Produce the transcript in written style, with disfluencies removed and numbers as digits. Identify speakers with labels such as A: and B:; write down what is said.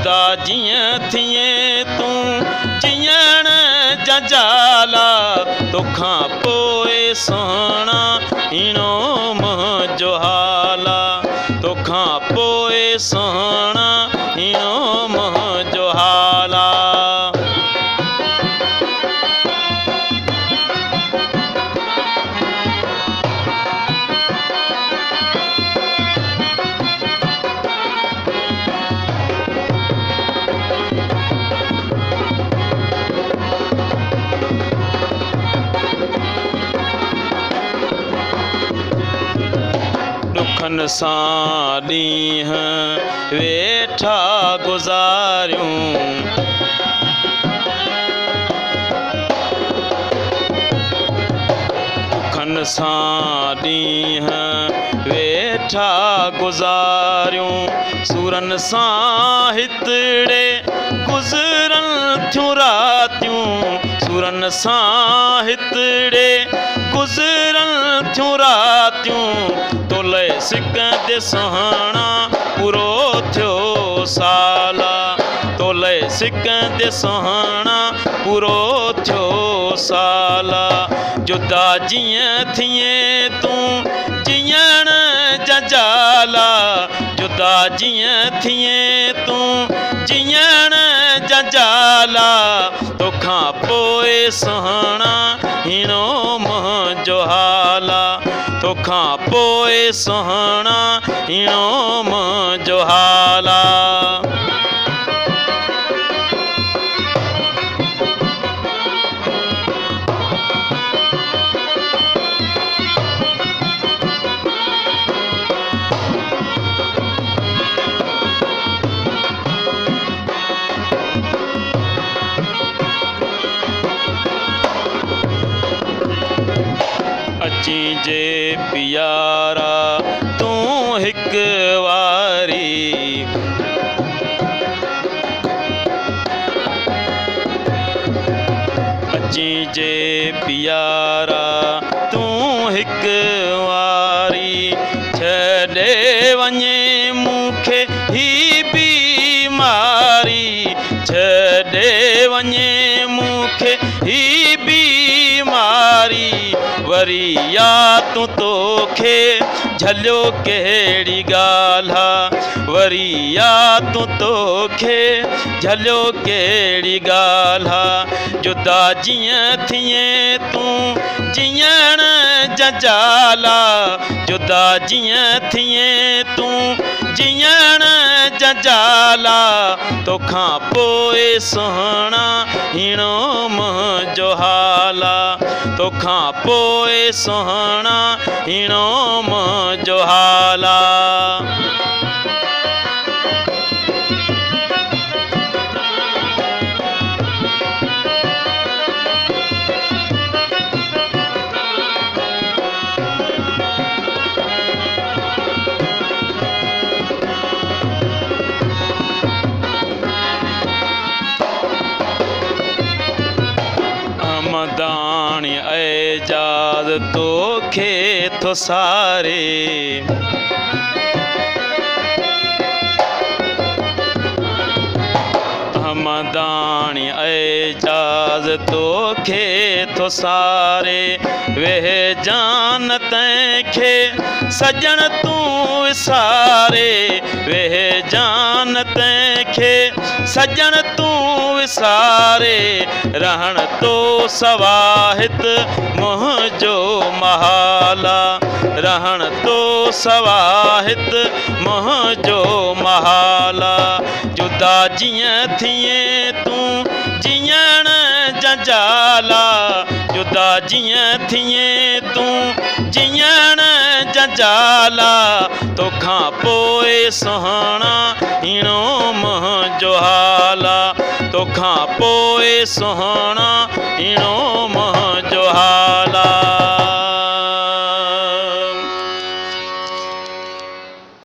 A: जुदा जीअं थिए तूं जीअण जा जाला, तोखां पोइ सुहिणा ईणो मुंहिंजो हाला, तोखां पोइ सुहिणा ईणो मुंहिंजो हाला। दुखनि सां ॾींहं वेठा गुज़ारियूं, दुखनि सां ॾींहं वेठा गुज़ारियूं, सूरनि सां हितड़े गुज़रनि थियूं रातियूं, सूरनि सां हितड़े गुज़रनि थियूं रातियूं, तोले सिकंदे सुहिणा पूरो थियो साला, तोले सिकंदे सुहिणा पूरो थियो साला। जुदा जीअं थिए तूं जीअण जा जाला, जुदा जीअं थिए तूं जीअण जा जाला, तोखां पोइ सुहिणा हीणो मुंहिंजो हाला, तोखां पोइ सुहिणा हीणो मुंहिंजो हाला। अची जे पियारा तूं हिकु वारी, अची जे पियारा तूं हिकु वारी, छॾे वञे मूंखे ही बीमारी, छॾे वञे मूंखे ही बीमारी, वरी या तूं तोखे झलियो कहिड़ी ॻाल्हि, वरी या तूं तोखे झलियो कहिड़ी ॻाल्हि, जुदा जीअं थिए तूं जीअण जा जाला, जुदा जीअं थिए तूं जीअण जा जाला, तोखां पोइ सुहिणा हीणो मुंहिंजो हाला, तोखां पोइ सुहिणा हीणो मुंहिंजो हाला। दाणी एजाज़ तोखे थो सारे, हमदाणी एजाज़ तोखे थो सारे, वेह जान तंहिंखे सजण तूं विसारे, वेह जान तंहिंखे सजण तूं विसारे, रहण तो सवाहित मुंहिंजो महाला, रहण तो सवाहित मुंहिंजो महाला, जुदा जीअं थिए तूं जीअण जा जाला, जुदा जीअं थिए तूं जीअण जा जाला, तोखां पोइ सुहिणा हीणो मुंहिंजो हाला, तोखां पोइ सुहिणा हीणो